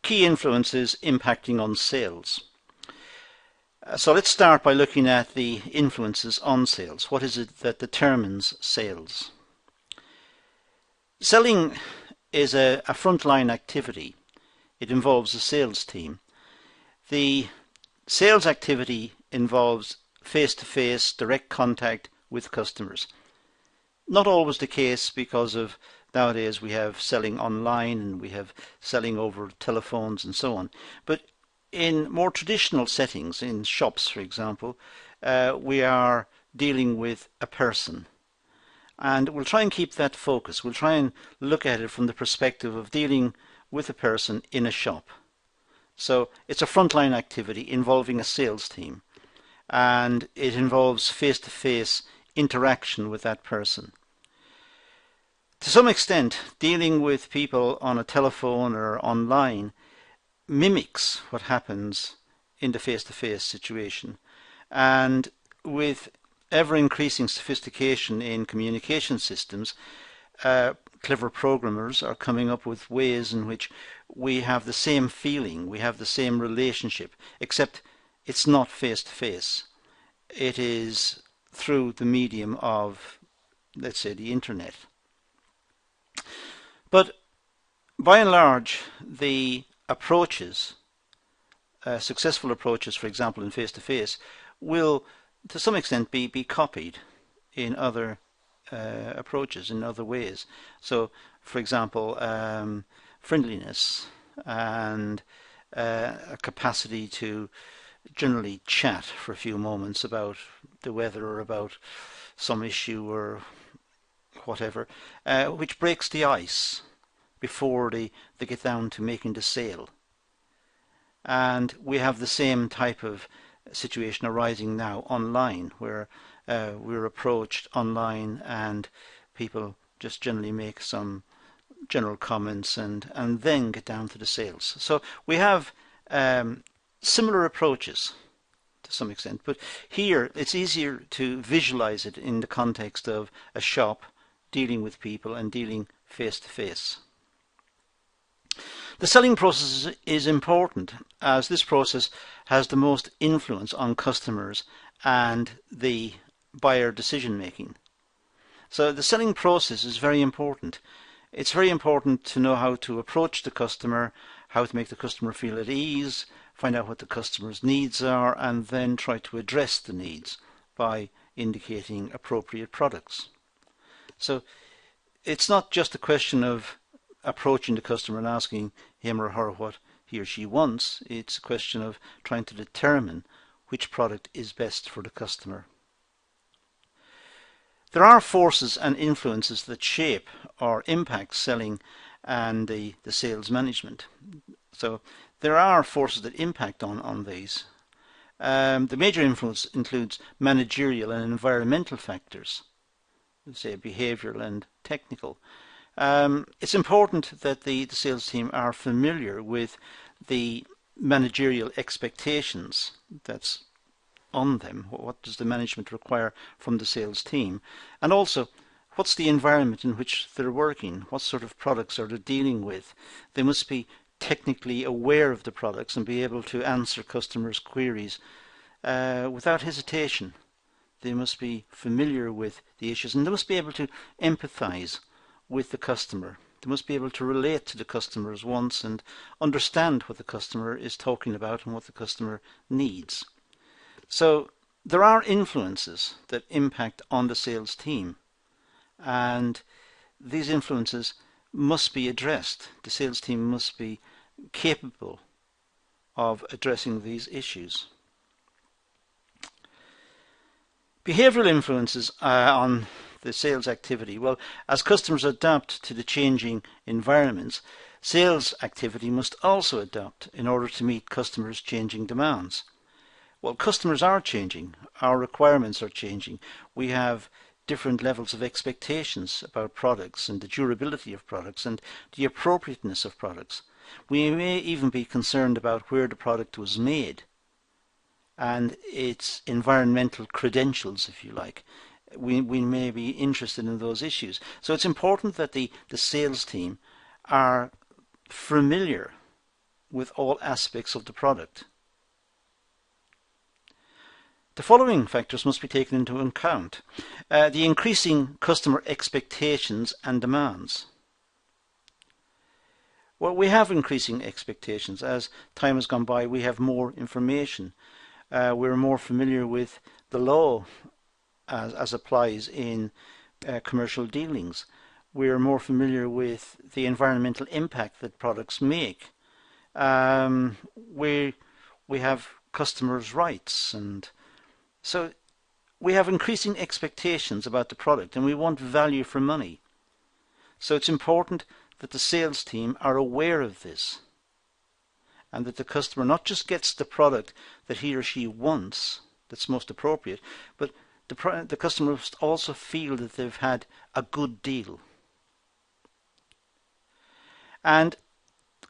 key influences impacting on sales. So let's start by looking at the influences on sales. What is it that determines sales? Selling is a frontline activity. It involves a sales team. The sales activity involves face-to-face direct contact with customers. Not always the case, because of nowadays we have selling online and we have selling over telephones and so on. But in more traditional settings, in shops for example, we are dealing with a person. And we'll try and keep that focus. We'll try and look at it from the perspective of dealing with a person in a shop. So it's a frontline activity involving a sales team, and it involves face-to-face interaction with that person. To some extent, dealing with people on a telephone or online mimics what happens in the face-to-face situation, and with ever-increasing sophistication in communication systems, clever programmers are coming up with ways in which we have the same feeling, we have the same relationship, except it's not face-to-face. It is through the medium of, let's say, the internet. But by and large, the approaches, successful approaches, for example, in face-to-face, will to some extent be copied in other approaches, in other ways. So, for example, friendliness and a capacity to generally chat for a few moments about the weather or about some issue or whatever, which breaks the ice before they get down to making the sale. And we have the same type of situation arising now online, where we're approached online and people just generally make some general comments and then get down to the sales. So we have similar approaches to some extent, but here it's easier to visualize it in the context of a shop dealing with people and dealing face to face. The selling process is important, as this process has the most influence on customers and the buyer decision making. So the selling process is very important. It's very important to know how to approach the customer, how to make the customer feel at ease, find out what the customer's needs are, and then try to address the needs by indicating appropriate products. So it's not just a question of approaching the customer and asking him or her what he or she wants. It's a question of trying to determine which product is best for the customer. There are forces and influences that shape or impact selling and the sales management. So there are forces that impact on these. The major influence includes managerial and environmental factors, say behavioral and technical. It's important that the sales team are familiar with the managerial expectations that's on them. What does the management require from the sales team? And also, what's the environment in which they're working? What sort of products are they dealing with? They must be technically aware of the products and be able to answer customers' queries without hesitation. They must be familiar with the issues, and they must be able to empathize with the customer. They must be able to relate to the customer's wants and understand what the customer is talking about and what the customer needs. So there are influences that impact on the sales team, and these influences must be addressed. The sales team must be capable of addressing these issues. Behavioral influences on the sales activity. Well, as customers adapt to the changing environments, sales activity must also adapt in order to meet customers' changing demands. Well, customers are changing. Our requirements are changing. We have different levels of expectations about products and the durability of products and the appropriateness of products. We may even be concerned about where the product was made and its environmental credentials, if you like. We may be interested in those issues. So it's important that the sales team are familiar with all aspects of the product. The following factors must be taken into account. The increasing customer expectations and demands. Well, we have increasing expectations. As time has gone by, we have more information. We're more familiar with the law as applies in commercial dealings. We're more familiar with the environmental impact that products make. We have customers' rights, and so we have increasing expectations about the product, and we want value for money. So it's important that the sales team are aware of this, and that the customer not just gets the product that he or she wants, that's most appropriate, but the customer must also feel that they've had a good deal. And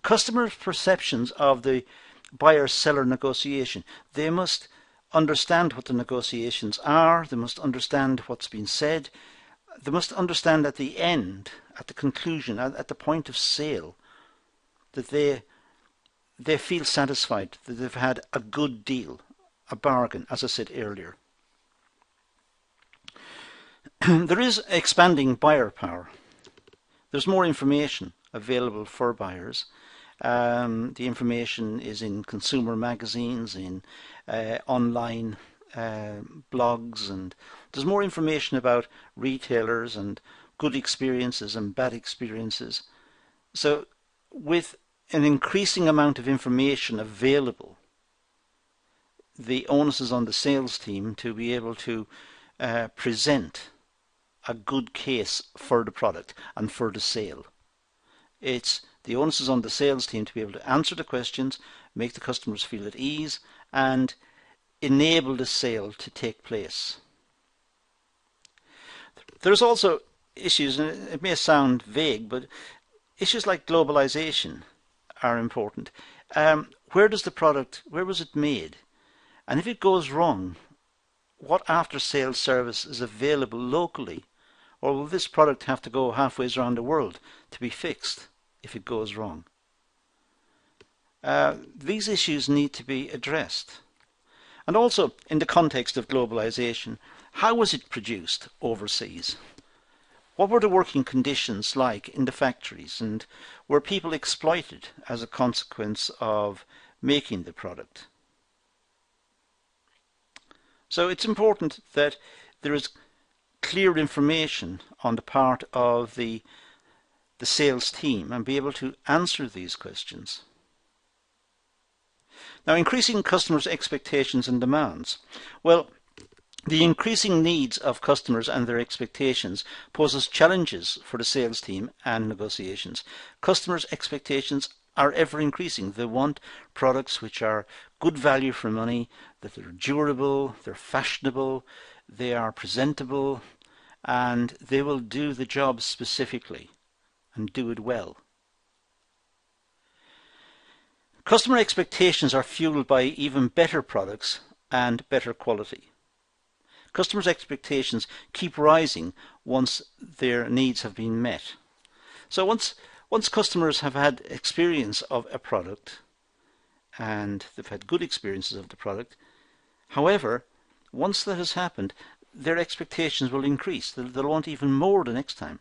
customers' perceptions of the buyer-seller negotiation, they must understand what the negotiations are, they must understand what's been said, they must understand at the end, at the conclusion, at the point of sale, that they feel satisfied, that they've had a good deal, a bargain, as I said earlier. There is expanding buyer power. There's more information available for buyers. The information is in consumer magazines, in online blogs, and there's more information about retailers and good experiences and bad experiences. So with an increasing amount of information available, the onus is on the sales team to be able to present a good case for the product and for the sale. The onus is on the sales team to be able to answer the questions, make the customers feel at ease, and enable the sale to take place. There's also issues, and it may sound vague, but issues like globalization are important. Where was it made? And if it goes wrong, what after-sales service is available locally? Or will this product have to go halfway around the world to be fixed if it goes wrong? These issues need to be addressed. And also, in the context of globalization, how was it produced overseas? What were the working conditions like in the factories, and were people exploited as a consequence of making the product? So it's important that there is clear information on the part of the sales team and be able to answer these questions. Now, increasing customers' expectations and demands. Well, the increasing needs of customers and their expectations poses challenges for the sales team and negotiations. Customers' expectations are ever increasing. They want products which are good value for money, that they're durable, they're fashionable, they are presentable, and they will do the job specifically and do it well. Customer expectations are fueled by even better products and better quality. Customers' expectations keep rising once their needs have been met. So once customers have had experience of a product, and they've had good experiences of the product, however, once that has happened, their expectations will increase. They'll want even more the next time.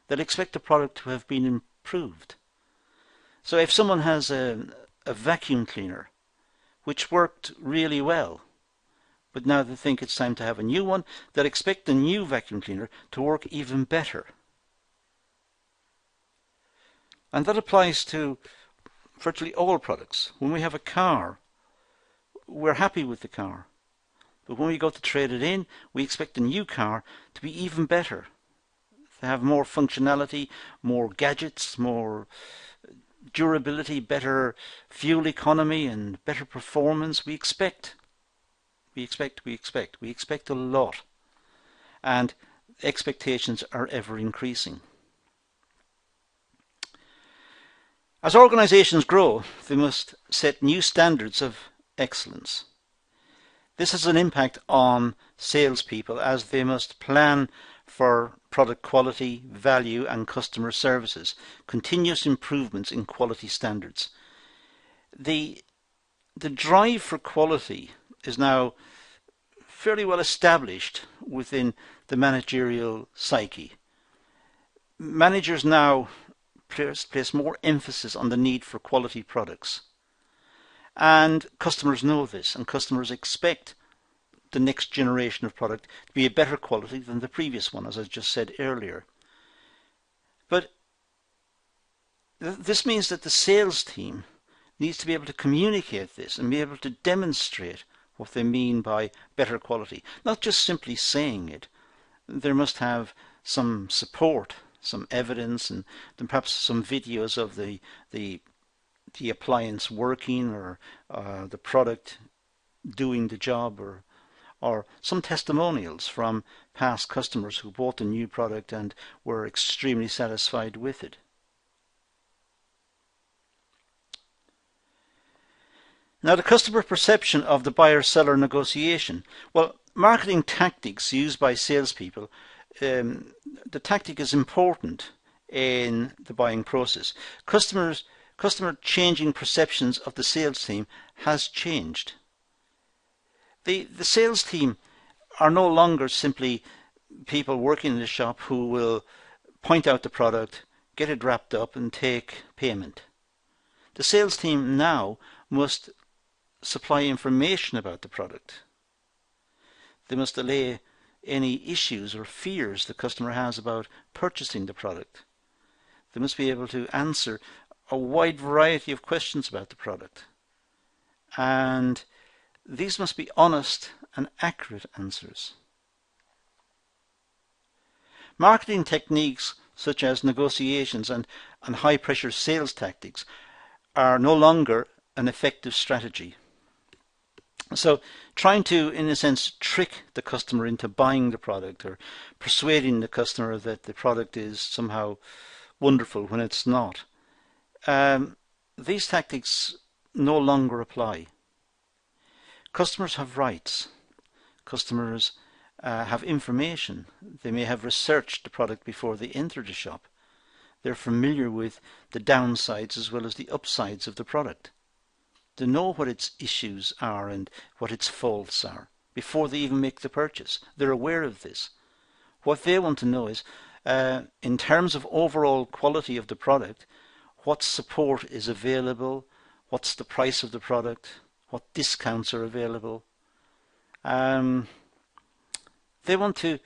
They'll expect the product to have been improved. So if someone has a vacuum cleaner which worked really well, but now they think it's time to have a new one, they'll expect the new vacuum cleaner to work even better. And that applies to virtually all products. When we have a car, we're happy with the car. But when we go to trade it in, we expect the new car to be even better. To have more functionality, more gadgets, more durability, better fuel economy and better performance. We expect a lot. And expectations are ever increasing. As organizations grow, they must set new standards of excellence. This has an impact on salespeople as they must plan for product quality, value and customer services, continuous improvements in quality standards. The drive for quality is now fairly well established within the managerial psyche. Managers now place more emphasis on the need for quality products. And customers know this, and customers expect the next generation of product to be a better quality than the previous one, as I just said earlier. But this means that the sales team needs to be able to communicate this and be able to demonstrate what they mean by better quality. Not just simply saying it. There must have some support, some evidence, and then perhaps some videos of the appliance working, or the product doing the job, or some testimonials from past customers who bought the new product and were extremely satisfied with it. Now, the customer perception of the buyer-seller negotiation. Well, marketing tactics used by salespeople, the tactic is important in the buying process. Customer changing perceptions of the sales team has changed. The sales team are no longer simply people working in the shop who will point out the product, get it wrapped up, and take payment. The sales team now must supply information about the product. They must allay any issues or fears the customer has about purchasing the product. They must be able to answer a wide variety of questions about the product. And these must be honest and accurate answers. Marketing techniques such as negotiations and high-pressure sales tactics are no longer an effective strategy. So trying to, in a sense, trick the customer into buying the product, or persuading the customer that the product is somehow wonderful when it's not, these tactics no longer apply. Customers have rights. Customers have information. They may have researched the product before they enter the shop. They're familiar with the downsides as well as the upsides of the product. They know what its issues are and what its faults are before they even make the purchase. They're aware of this. What they want to know is, in terms of overall quality of the product, what support is available, what's the price of the product, what discounts are available. They want to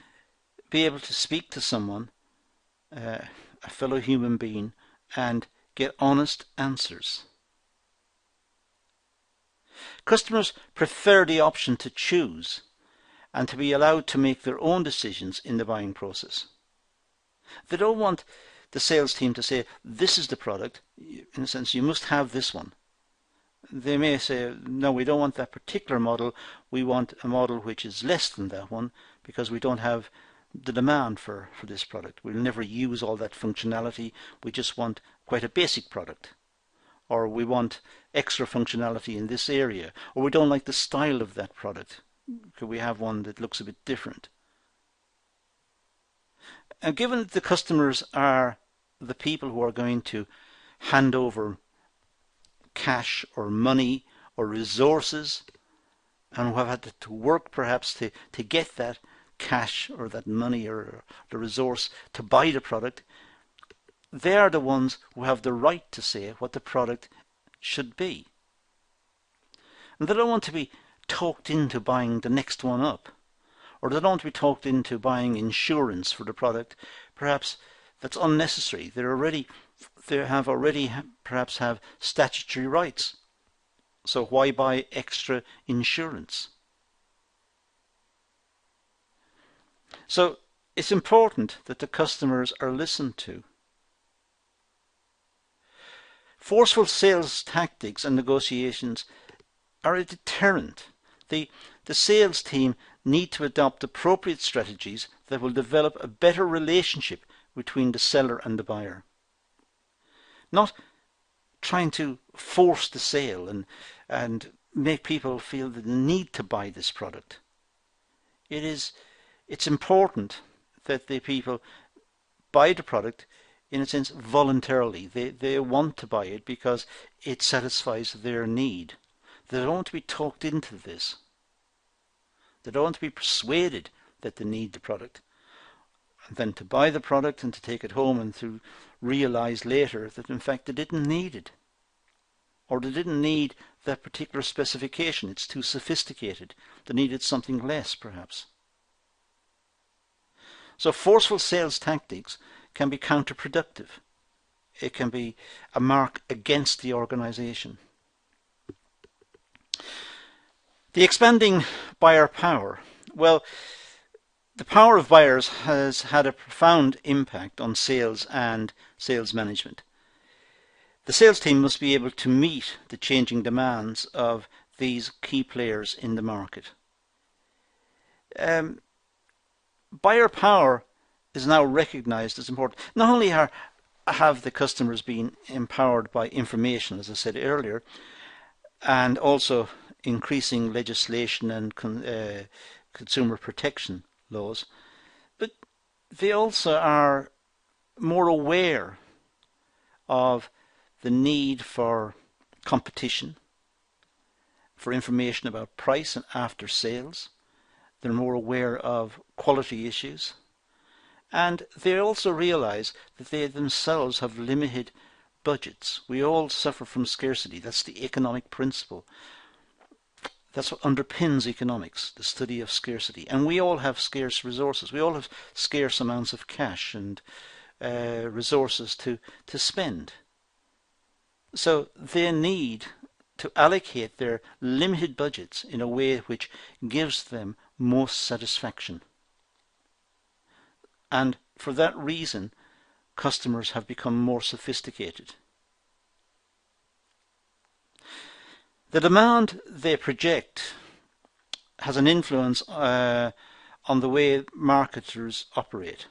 be able to speak to someone, a fellow human being, and get honest answers. Customers prefer the option to choose and to be allowed to make their own decisions in the buying process. They don't want the sales team to say, this is the product, in a sense, you must have this one. They may say, no, we don't want that particular model, we want a model which is less than that one because we don't have the demand for this product. We'll never use all that functionality, we just want quite a basic product. Or we want extra functionality in this area, or we don't like the style of that product. Could we have one that looks a bit different? And given that the customers are the people who are going to hand over cash or money or resources, and who have had to work perhaps to get that cash or that money or the resource to buy the product, they are the ones who have the right to say what the product should be. And they don't want to be talked into buying the next one up, or they don't want to be talked into buying insurance for the product, perhaps that's unnecessary. They have already perhaps have statutory rights. So why buy extra insurance? So it's important that the customers are listened to. Forceful sales tactics and negotiations are a deterrent. The sales team need to adopt appropriate strategies that will develop a better relationship between the seller and the buyer. Not trying to force the sale and make people feel the need to buy this product. It's important that the people buy the product in a sense, voluntarily. They want to buy it because it satisfies their need. They don't want to be talked into this. They don't want to be persuaded that they need the product, and then to buy the product and to take it home and to realize later that in fact they didn't need it, or they didn't need that particular specification. It's too sophisticated. They needed something less, perhaps. So forceful sales tactics can be counterproductive. It can be a mark against the organization. The expanding buyer power. Well, the power of buyers has had a profound impact on sales and sales management. The sales team must be able to meet the changing demands of these key players in the market. Buyer power is now recognized as important. Not only have the customers been empowered by information, as I said earlier, and also increasing legislation and consumer protection laws, but they also are more aware of the need for competition, for information about price and after sales. They're more aware of quality issues, and they also realize that they themselves have limited budgets. We all suffer from scarcity. That's the economic principle. That's what underpins economics, the study of scarcity. And we all have scarce resources. We all have scarce amounts of cash and resources to spend. So they need to allocate their limited budgets in a way which gives them most satisfaction. And for that reason, customers have become more sophisticated. The demand they project has an influence on the way marketers operate,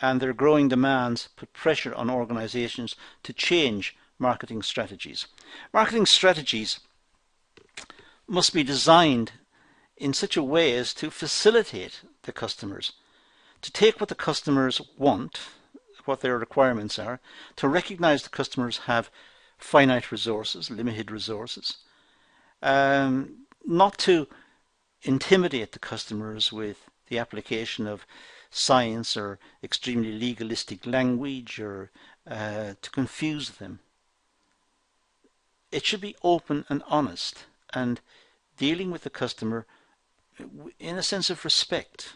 and their growing demands put pressure on organizations to change marketing strategies. Marketing strategies must be designed in such a way as to facilitate the customers, to take what the customers want, what their requirements are, to recognize the customers have finite resources, limited resources, not to intimidate the customers with the application of science or extremely legalistic language, or to confuse them. It should be open and honest, and dealing with the customer in a sense of respect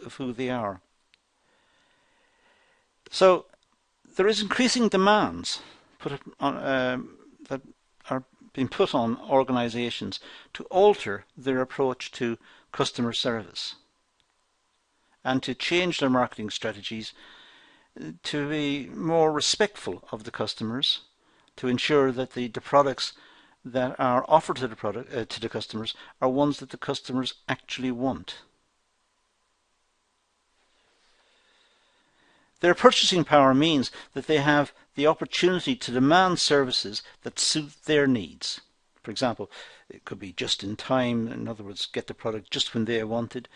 of who they are. So there is increasing demands that are being put on organizations to alter their approach to customer service and to change their marketing strategies to be more respectful of the customers, to ensure that the products that are offered to the customers are ones that the customers actually want. Their purchasing power means that they have the opportunity to demand services that suit their needs. For example, it could be just in time, in other words, get the product just when they want it,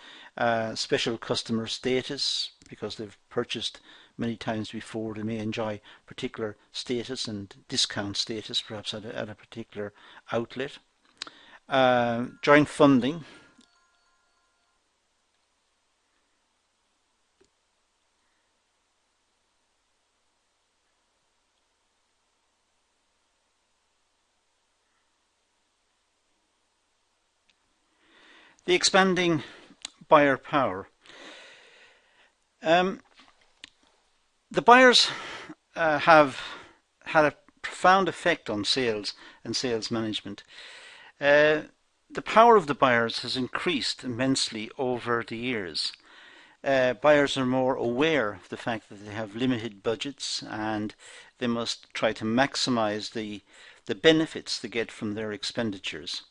special customer status, because they've purchased many times before. They may enjoy particular status and discount status, perhaps at a particular outlet. Joint funding. The expanding buyer power. The buyers have had a profound effect on sales and sales management. The power of the buyers has increased immensely over the years. Buyers are more aware of the fact that they have limited budgets and they must try to maximize the benefits they get from their expenditures.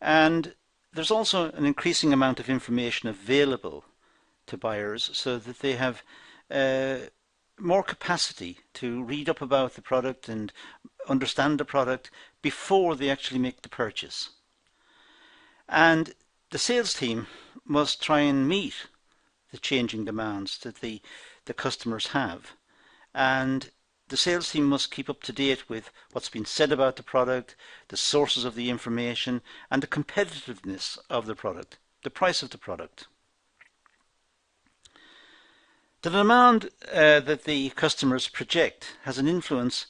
And there's also an increasing amount of information available to buyers, so that they have more capacity to read up about the product and understand the product before they actually make the purchase. And the sales team must try and meet the changing demands that the the customers have. And the sales team must keep up to date with what's been said about the product, the sources of the information, and the competitiveness of the product, the price of the product. The demand that the customers project has an influence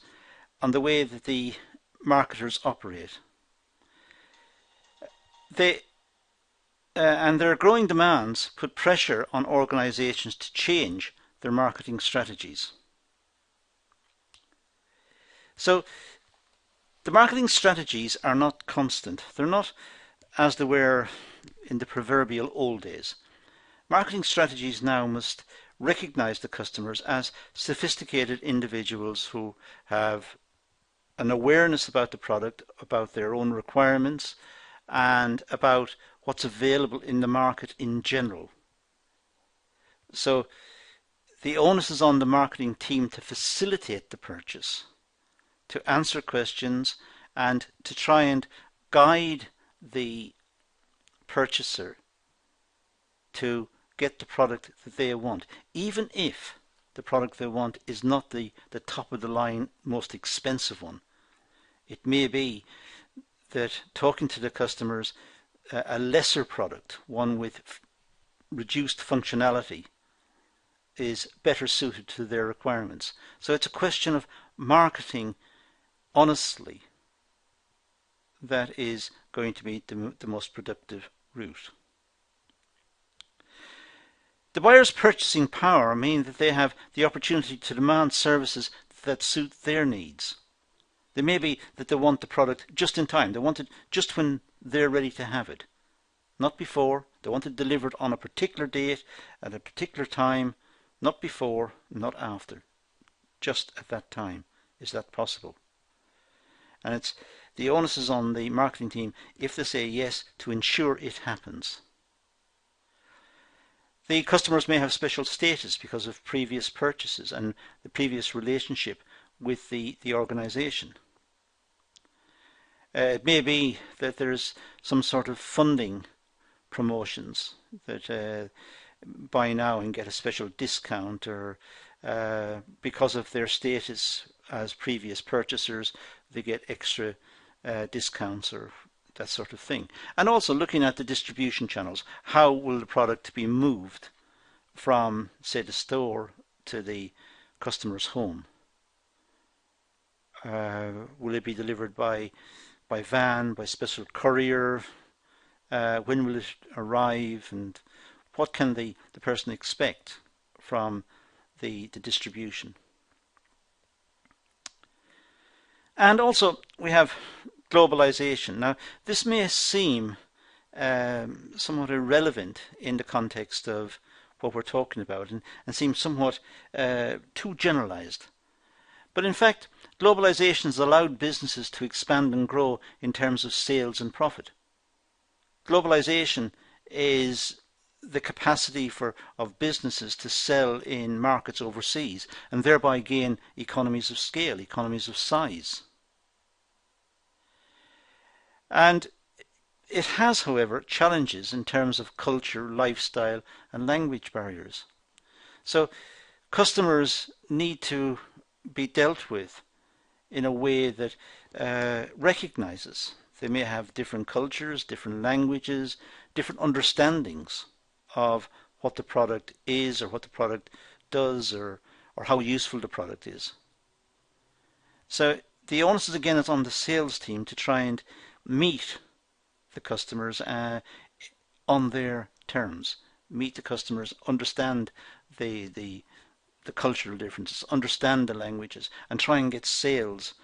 on the way that the marketers operate. And their growing demands put pressure on organizations to change their marketing strategies. So the marketing strategies are not constant. They're not as they were in the proverbial old days. Marketing strategies now must recognize the customers as sophisticated individuals who have an awareness about the product, about their own requirements, and about what's available in the market in general. So the onus is on the marketing team to facilitate the purchase, to answer questions, and to try and guide the purchaser to get the product that they want, even if the product they want is not the top of the line, most expensive one. It may be that talking to the customers, a lesser product, one with reduced functionality, is better suited to their requirements. So it's a question of marketing honestly that is going to be the most productive route. The buyer's purchasing power means that they have the opportunity to demand services that suit their needs. They may be that they want the product just in time. They want it just when they're ready to have it. Not before. They want it delivered on a particular date, at a particular time, not before, not after. Just at that time. Is that possible? And it's the onus is on the marketing team, if they say yes, to ensure it happens. The customers may have special status because of previous purchases and the previous relationship with the organization. It may be that there's some sort of funding promotions that buy now and get a special discount, or because of their status as previous purchasers they get extra discounts or that sort of thing. And also looking at the distribution channels. How will the product be moved from, say, the store to the customer's home? Will it be delivered by van, by special courier? When will it arrive? And what can the person expect from the distribution? And also we have globalization. Now this may seem somewhat irrelevant in the context of what we're talking about, and seem somewhat too generalized. But in fact, globalization has allowed businesses to expand and grow in terms of sales and profit. Globalization is the capacity of businesses to sell in markets overseas and thereby gain economies of scale, economies of size. And it has, however, challenges in terms of culture, lifestyle, and language barriers. So customers need to be dealt with in a way that recognizes they may have different cultures, different languages, different understandings of what the product is or what the product does, or how useful the product is. So the onus is again on the sales team to try and meet the customers on their terms, meet the customers, understand the cultural differences, understand the languages, and try and get sales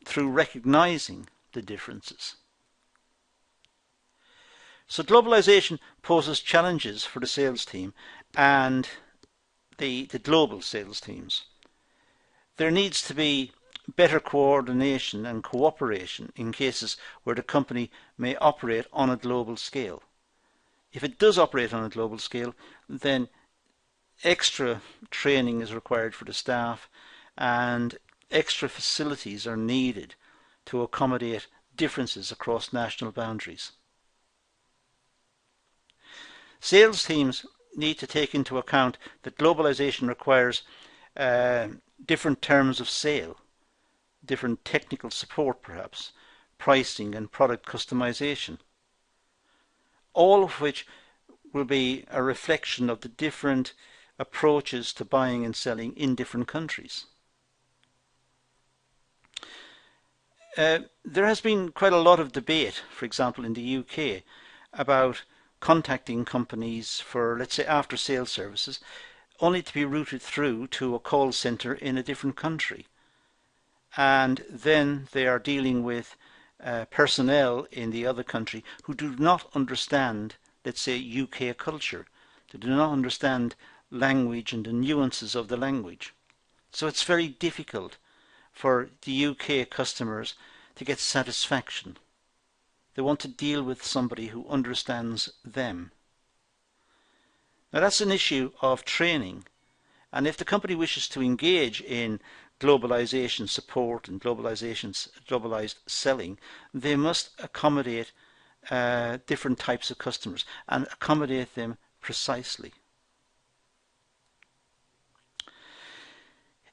through recognizing the differences. So globalization poses challenges for the sales team and the global sales teams. There needs to be better coordination and cooperation in cases where the company may operate on a global scale. If it does operate on a global scale, then extra training is required for the staff and extra facilities are needed to accommodate differences across national boundaries. Sales teams need to take into account that globalization requires different terms of sale, different technical support perhaps, pricing and product customization, all of which will be a reflection of the different approaches to buying and selling in different countries. There has been quite a lot of debate, for example in the UK, about contacting companies for, let's say, after sales services, only to be routed through to a call centre in a different country. And then they are dealing with personnel in the other country who do not understand, let's say, UK culture. They do not understand language and the nuances of the language. So it's very difficult for the UK customers to get satisfaction. They want to deal with somebody who understands them. Now that's an issue of training, and if the company wishes to engage in globalization support and globalized selling, they must accommodate different types of customers and accommodate them precisely.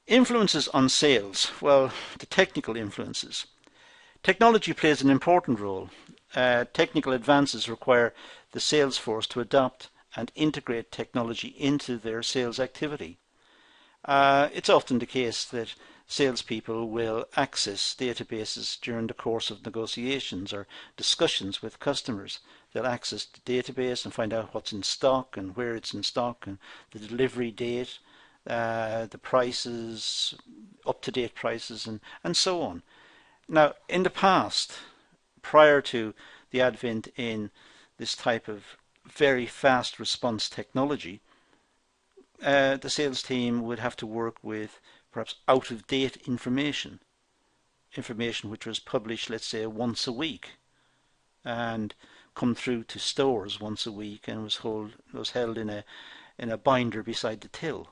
Influences on sales. Well, the technical influences. Technology plays an important role. Technical advances require the sales force to adopt and integrate technology into their sales activity. It's often the case that salespeople will access databases during the course of negotiations or discussions with customers. They'll access the database and find out what's in stock and where it's in stock and the delivery date, the prices, up-to-date prices, and so on. Now, in the past, prior to the advent in this type of very fast response technology, the sales team would have to work with perhaps out-of-date information which was published, let's say, once a week and come through to stores once a week and was held in a binder beside the till.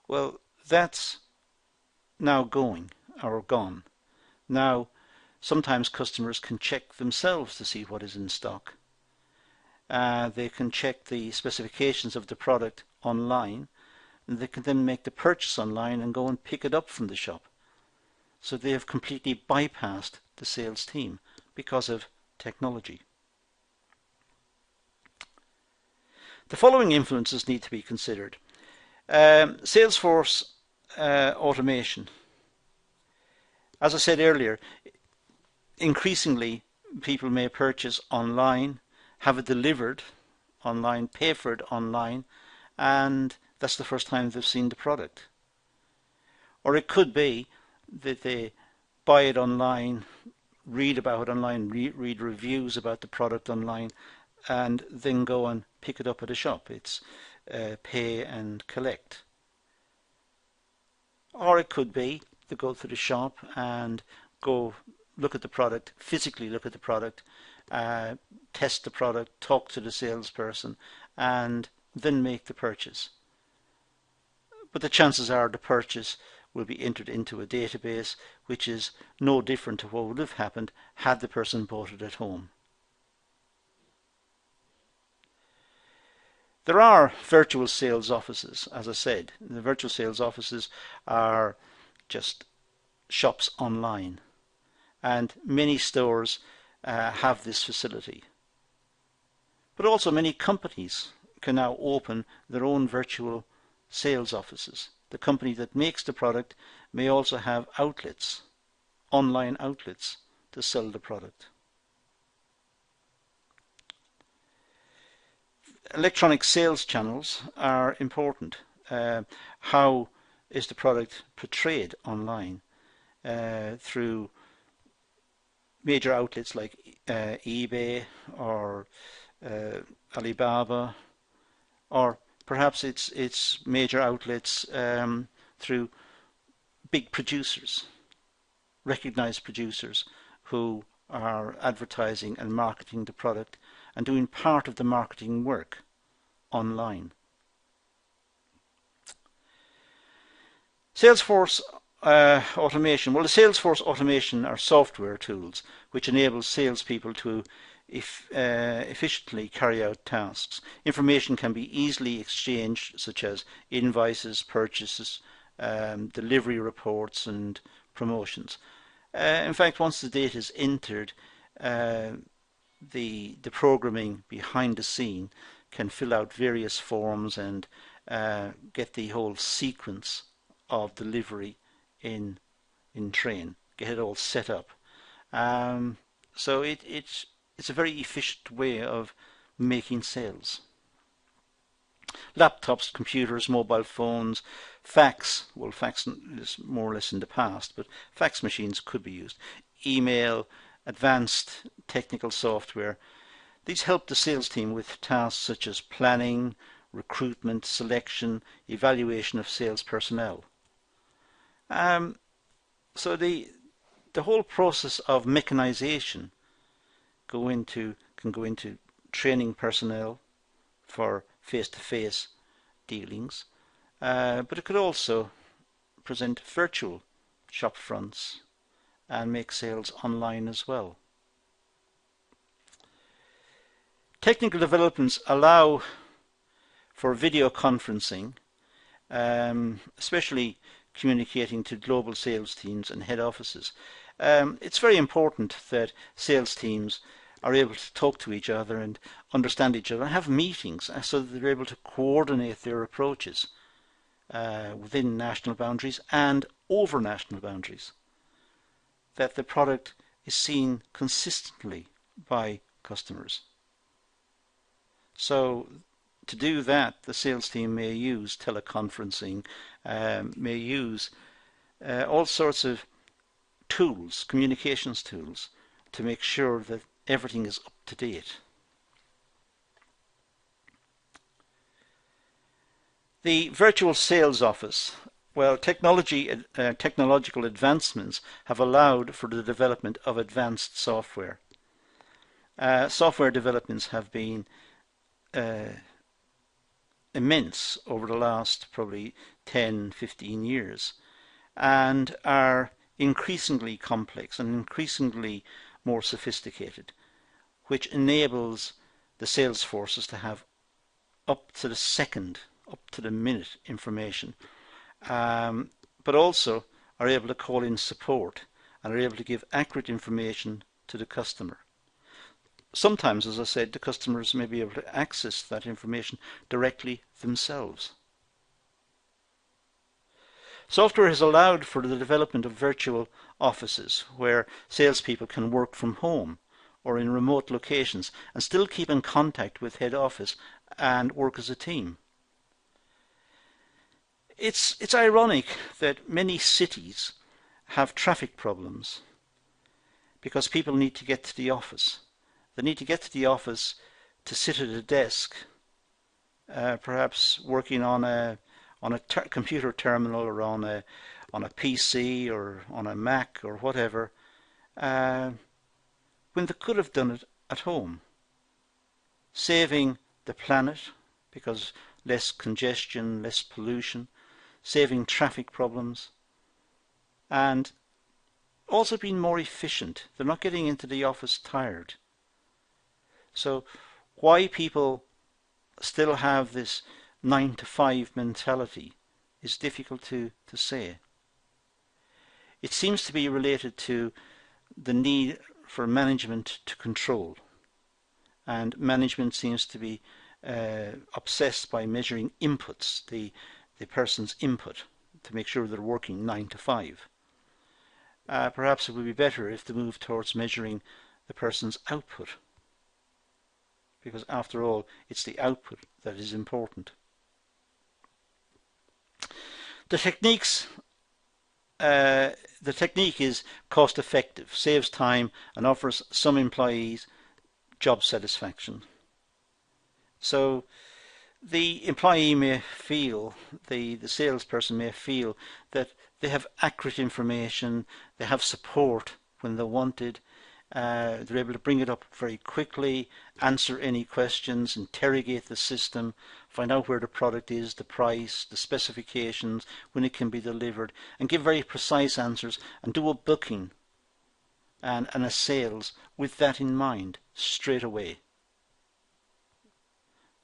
Well, that's now going or gone. Now, sometimes customers can check themselves to see what is in stock. They can check the specifications of the product online, and they can then make the purchase online and go and pick it up from the shop. So they have completely bypassed the sales team because of technology. The following influences need to be considered. Salesforce automation. As I said earlier, increasingly people may purchase online, have it delivered online, pay for it online, and that's the first time they've seen the product. Or it could be that they buy it online, read about it online, read reviews about the product online, and then go and pick it up at a shop. It's pay and collect. Or it could be they go to the shop and go look at the product, physically look at the product, test the product, talk to the salesperson, and then make the purchase. But the chances are the purchase will be entered into a database which is no different to what would have happened had the person bought it at home. There are virtual sales offices, as I said. The virtual sales offices are just shops online, and many stores have this facility. But also many companies can now open their own virtual sales offices. The company that makes the product may also have outlets, online outlets, to sell the product. Electronic sales channels are important. How is the product portrayed online? Through major outlets like eBay or Alibaba, or perhaps it's major outlets through big producers, recognized producers who are advertising and marketing the product and doing part of the marketing work online. Salesforce automation. Well, the Salesforce automation are software tools which enable salespeople to efficiently carry out tasks. Information can be easily exchanged, such as invoices, purchases, delivery reports, and promotions. In fact, once the data is entered, the programming behind the scene can fill out various forms and get the whole sequence of delivery in train, get it all set up. So it's a very efficient way of making sales. Laptops, computers, mobile phones, fax. Well, fax is more or less in the past, but fax machines could be used. Email, advanced technical software. These help the sales team with tasks such as planning, recruitment, selection, evaluation of sales personnel. So the whole process of mechanization can go into training personnel for face-to-face dealings, but it could also present virtual shop fronts and make sales online as well. Technical developments allow for video conferencing, especially communicating to global sales teams and head offices. It's very important that sales teams are able to talk to each other and understand each other and have meetings so that they're able to coordinate their approaches within national boundaries and over national boundaries. That the product is seen consistently by customers. So to do that, the sales team may use teleconferencing, may use all sorts of tools, communications tools, to make sure that everything is up to date. The virtual sales office. Well, technological advancements have allowed for the development of advanced software. Software developments have been immense over the last probably 10-15 years and are increasingly complex and increasingly more sophisticated, which enables the sales forces to have up to the second, up to the minute information, but also are able to call in support and are able to give accurate information to the customer. Sometimes, as I said, the customers may be able to access that information directly themselves. Software has allowed for the development of virtual offices where salespeople can work from home or in remote locations and still keep in contact with head office and work as a team. It's ironic that many cities have traffic problems because people need to get to the office. They need to get to the office to sit at a desk, perhaps working on a computer terminal or on a PC or on a Mac or whatever, when they could have done it at home, saving the planet because less congestion, less pollution, saving traffic problems, and also being more efficient. They're not getting into the office tired. So why people still have this 9-to-5 mentality is difficult to say. It seems to be related to the need for management to control, and management seems to be obsessed by measuring inputs, the person's input, to make sure they're working 9-to-5. Perhaps it would be better if they moved towards measuring the person's output, because after all, it's the output that is important. The technique is cost effective, saves time and offers some employees job satisfaction. So the employee may feel, the salesperson may feel that they have accurate information, they have support when they want it, they're able to bring it up very quickly, answer any questions, interrogate the system, find out where the product is, the price, the specifications, when it can be delivered, and give very precise answers and do a booking and a sales with that in mind. straight away.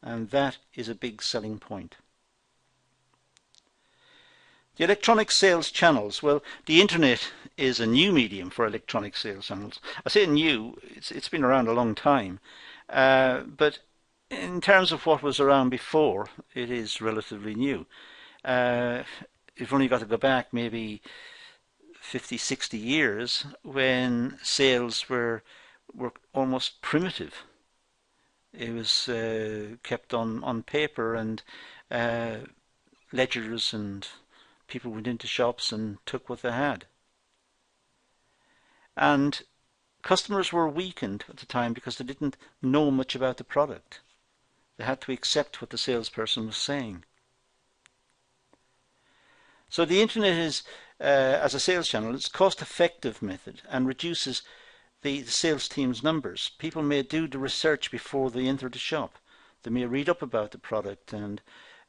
And that is a big selling point. The electronic sales channels. Well, the internet is a new medium for electronic sales channels. I say new, it's been around a long time. But in terms of what was around before, it is relatively new. You've only got to go back maybe 50, 60 years when sales were almost primitive. It was kept on paper and ledgers, and people went into shops and took what they had. And customers were weakened at the time because they didn't know much about the product. They had to accept what the salesperson was saying. So the internet is, as a sales channel, it's a cost-effective method and reduces the sales team's numbers. People may do the research before they enter the shop. They may read up about the product and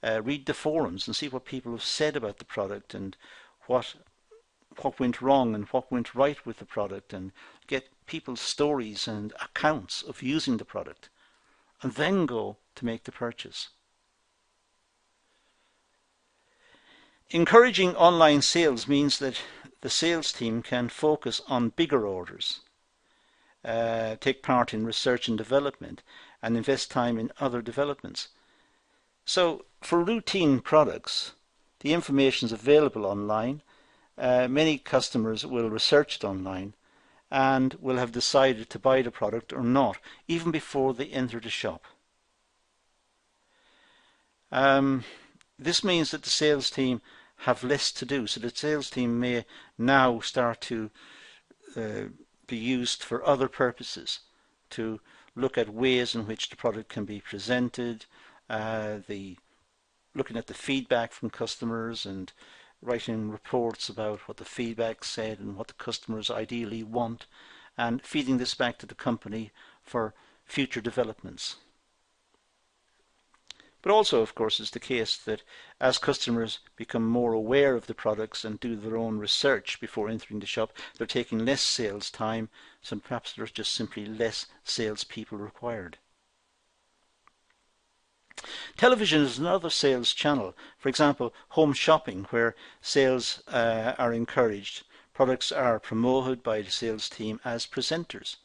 read the forums and see what people have said about the product and what went wrong and what went right with the product, and get people's stories and accounts of using the product, and then go to make the purchase. Encouraging online sales means that the sales team can focus on bigger orders, take part in research and development, and invest time in other developments. So for routine products, the information is available online. Many customers will research it online and will have decided to buy the product or not, even before they enter the shop. This means that the sales team have less to do, so the sales team may now start to be used for other purposes, to look at ways in which the product can be presented, looking at the feedback from customers and writing reports about what the feedback said and what the customers ideally want, and feeding this back to the company for future developments. But also, of course, is the case that as customers become more aware of the products and do their own research before entering the shop, they're taking less sales time, so perhaps there's just simply less salespeople required. Television is another sales channel. For example, home shopping, where sales are encouraged. Products are promoted by the sales team as presenters,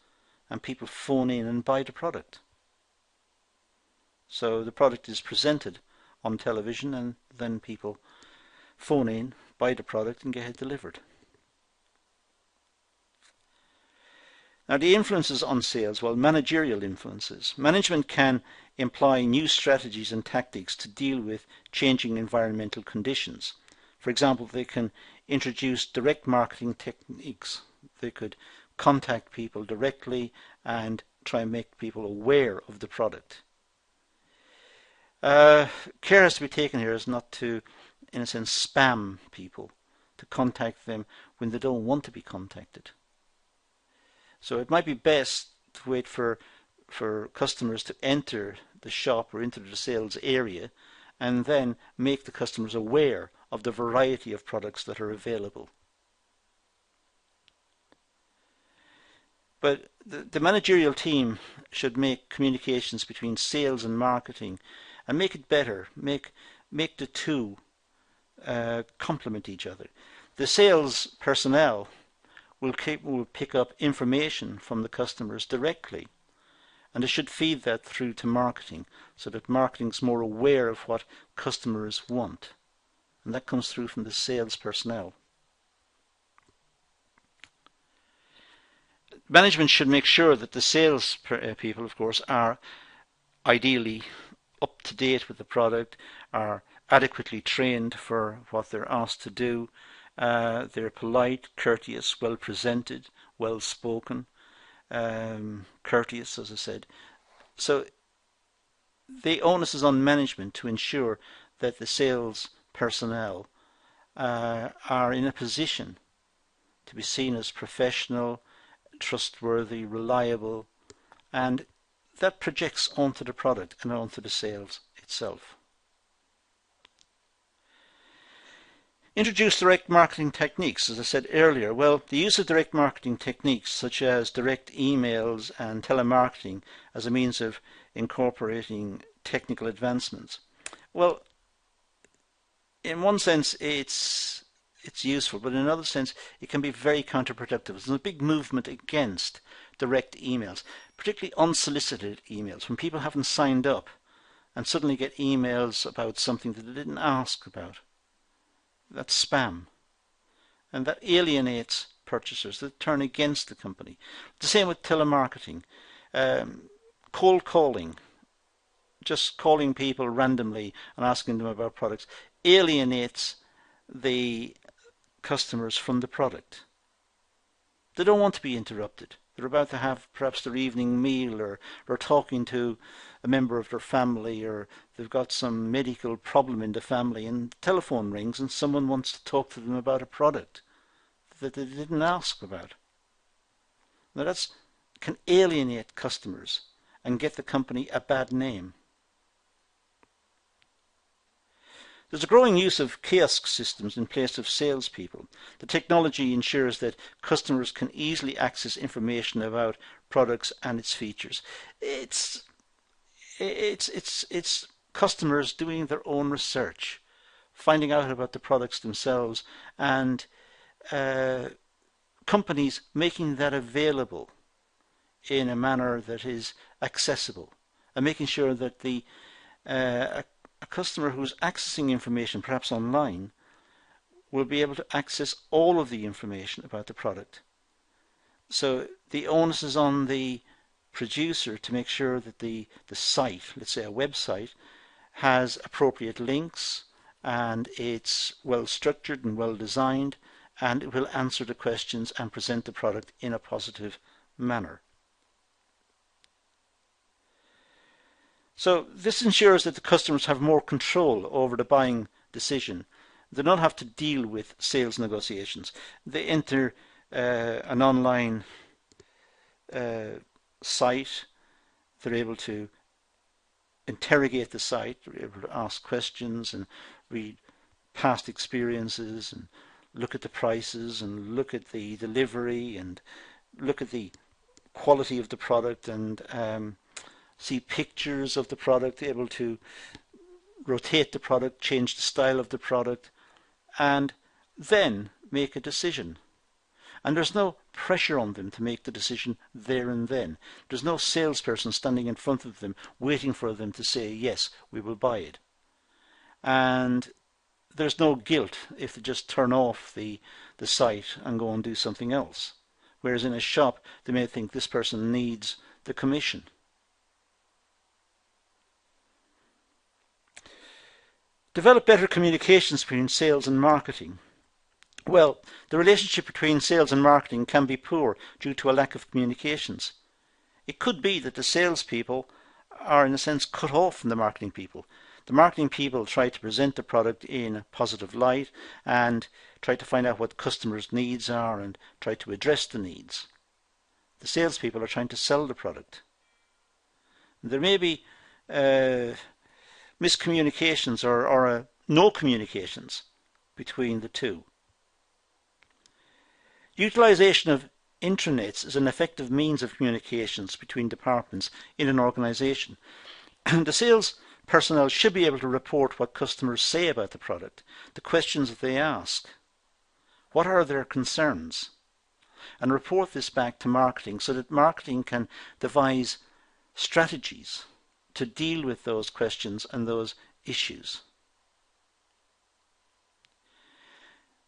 and people phone in and buy the product. So the product is presented on television, and then people phone in, buy the product, and get it delivered. Now, the influences on sales, well, managerial influences. Management can employ new strategies and tactics to deal with changing environmental conditions. For example, they can introduce direct marketing techniques. They could contact people directly and try and make people aware of the product. Care has to be taken here as not to, in a sense, spam people, to contact them when they don't want to be contacted. So it might be best to wait for customers to enter the shop or into the sales area, and then make the customers aware of the variety of products that are available. But the managerial team should make communications between sales and marketing and make it better, make the two complement each other. The sales personnel will pick up information from the customers directly, and they should feed that through to marketing, so that marketing is more aware of what customers want, and that comes through from the sales personnel. Management should make sure that the sales people, of course, are ideally up to date with the product, are adequately trained for what they're asked to do. They're polite, courteous, well presented, well spoken, courteous, as I said. So the onus is on management to ensure that the sales personnel are in a position to be seen as professional, trustworthy, reliable, and that projects onto the product and onto the sales itself. Introduce direct marketing techniques, as I said earlier. Well, the use of direct marketing techniques such as direct emails and telemarketing as a means of incorporating technical advancements. Well, in one sense it's useful, but in another sense it can be very counterproductive. There's a big movement against direct emails, particularly unsolicited emails, when people haven't signed up and suddenly get emails about something that they didn't ask about. That's spam, and that alienates purchasers that turn against the company. The same with telemarketing, cold calling, just calling people randomly and asking them about products, alienates the customers from the product. They don't want to be interrupted. They're about to have perhaps their evening meal, or talking to a member of their family, or they've got some medical problem in the family, and the telephone rings and someone wants to talk to them about a product that they didn't ask about. Now that can alienate customers and get the company a bad name. There's a growing use of kiosk systems in place of salespeople. The technology ensures that customers can easily access information about products and its features. It's customers doing their own research, finding out about the products themselves, and companies making that available in a manner that is accessible, and making sure that a customer who's accessing information, perhaps online, will be able to access all of the information about the product. So the onus is on the producer to make sure that the site, let's say a website, has appropriate links, and it's well structured and well designed, and it will answer the questions and present the product in a positive manner. So this ensures that the customers have more control over the buying decision. They don't have to deal with sales negotiations. They enter an online site. They're able to interrogate the site. They're able to ask questions and read past experiences and look at the prices and look at the delivery and look at the quality of the product, and see pictures of the product, able to rotate the product, change the style of the product, and then make a decision. And there's no pressure on them to make the decision there and then. There's no salesperson standing in front of them waiting for them to say, yes, we will buy it. And there's no guilt if they just turn off the site and go and do something else. Whereas in a shop, they may think this person needs the commission. Develop better communications between sales and marketing. Well, the relationship between sales and marketing can be poor due to a lack of communications. It could be that the salespeople are, in a sense, cut off from the marketing people. The marketing people try to present the product in a positive light and try to find out what customers' needs are and try to address the needs. The salespeople are trying to sell the product. There may be miscommunications or no communications between the two. Utilization of intranets is an effective means of communications between departments in an organization. The sales personnel should be able to report what customers say about the product, the questions that they ask, what are their concerns, and report this back to marketing so that marketing can devise strategies to deal with those questions and those issues.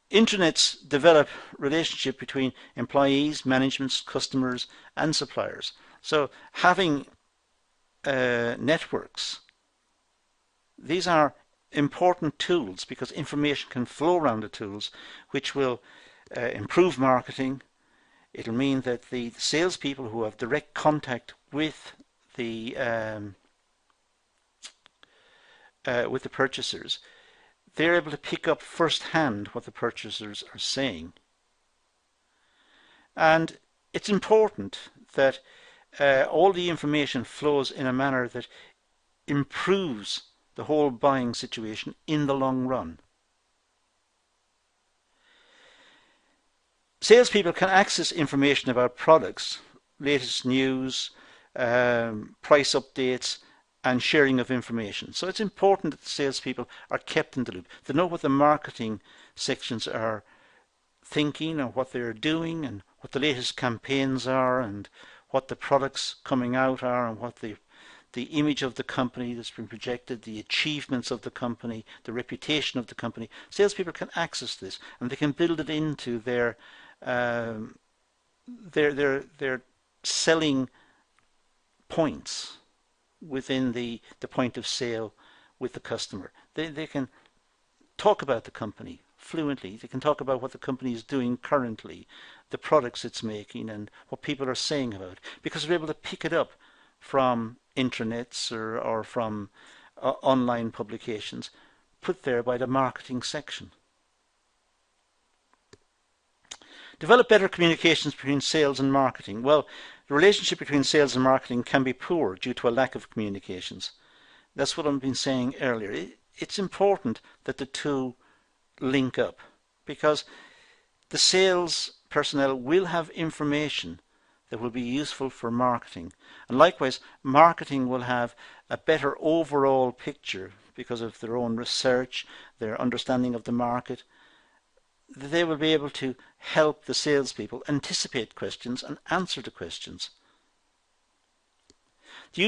Intranets develop relationship between employees, management, customers and suppliers. So having networks, these are important tools because information can flow around the tools, which will improve marketing. It'll mean that the salespeople who have direct contact with the purchasers, they're able to pick up firsthand what the purchasers are saying. And it's important that all the information flows in a manner that improves the whole buying situation in the long run. Salespeople can access information about products, latest news, price updates, and sharing of information. So it's important that the salespeople are kept in the loop. They know what the marketing sections are thinking and what they're doing and what the latest campaigns are and what the products coming out are and what the image of the company that's been projected, the achievements of the company, the reputation of the company. Salespeople can access this and they can build it into their selling points within the point of sale with the customer. They can talk about the company fluently. They can talk about what the company is doing currently, the products it's making, and what people are saying about it, because they're able to pick it up from intranets or from online publications put there by the marketing section. Develop better communications between sales and marketing. Well, the relationship between sales and marketing can be poor due to a lack of communications. That's what I've been saying earlier. It's important that the two link up, because the sales personnel will have information that will be useful for marketing, and likewise marketing will have a better overall picture because of their own research, their understanding of the market. They will be able to help the salespeople anticipate questions and answer the questions. The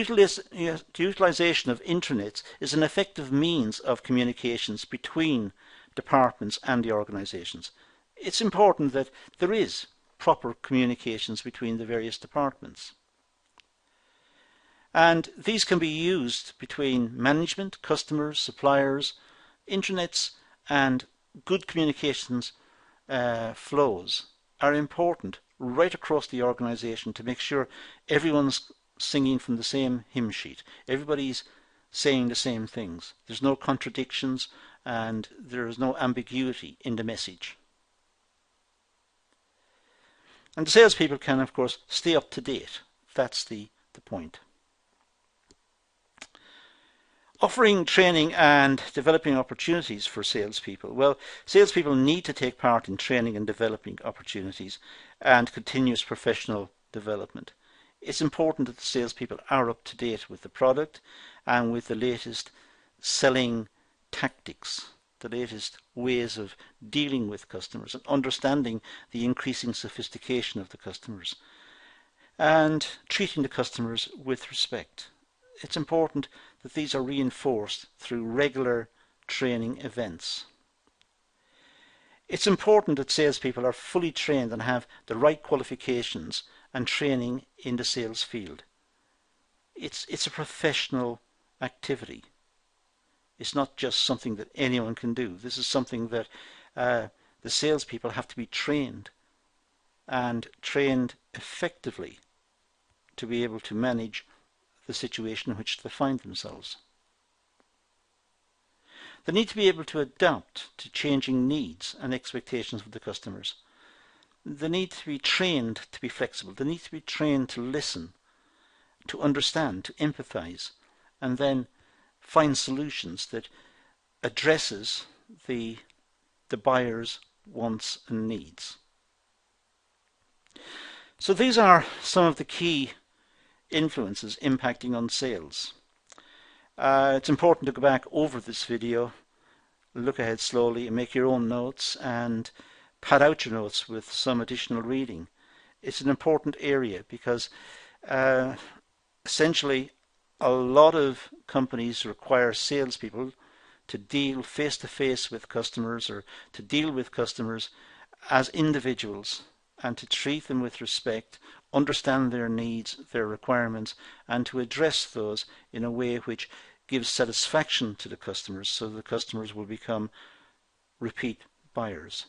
utilization of intranets is an effective means of communications between departments and the organizations. It's important that there is proper communications between the various departments. And these can be used between management, customers, suppliers, intranets, and good communications flows are important right across the organization to make sure everyone's singing from the same hymn sheet. Everybody's saying the same things. There's no contradictions and there is no ambiguity in the message. And the salespeople can, of course, stay up to date. That's the point. Offering training and developing opportunities for salespeople. Well, salespeople need to take part in training and developing opportunities and continuous professional development. It's important that the salespeople are up to date with the product and with the latest selling tactics, the latest ways of dealing with customers and understanding the increasing sophistication of the customers and treating the customers with respect. It's important that these are reinforced through regular training events. It's important that salespeople are fully trained and have the right qualifications and training in the sales field. It's a professional activity. It's not just something that anyone can do. This is something that the salespeople have to be trained and trained effectively to be able to manage the situation in which they find themselves. They need to be able to adapt to changing needs and expectations of the customers. They need to be trained to be flexible. They need to be trained to listen, to understand, to empathize, and then find solutions that addresses the buyer's wants and needs. So these are some of the key influences impacting on sales. It's important to go back over this video, look ahead slowly and make your own notes and pad out your notes with some additional reading. It's an important area because essentially a lot of companies require salespeople to deal face-to-face with customers or to deal with customers as individuals and to treat them with respect, understand their needs, their requirements, and to address those in a way which gives satisfaction to the customers so the customers will become repeat buyers.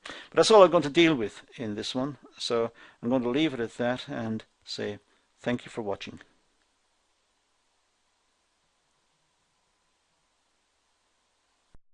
But that's all I'm going to deal with in this one, so I'm going to leave it at that and say thank you for watching.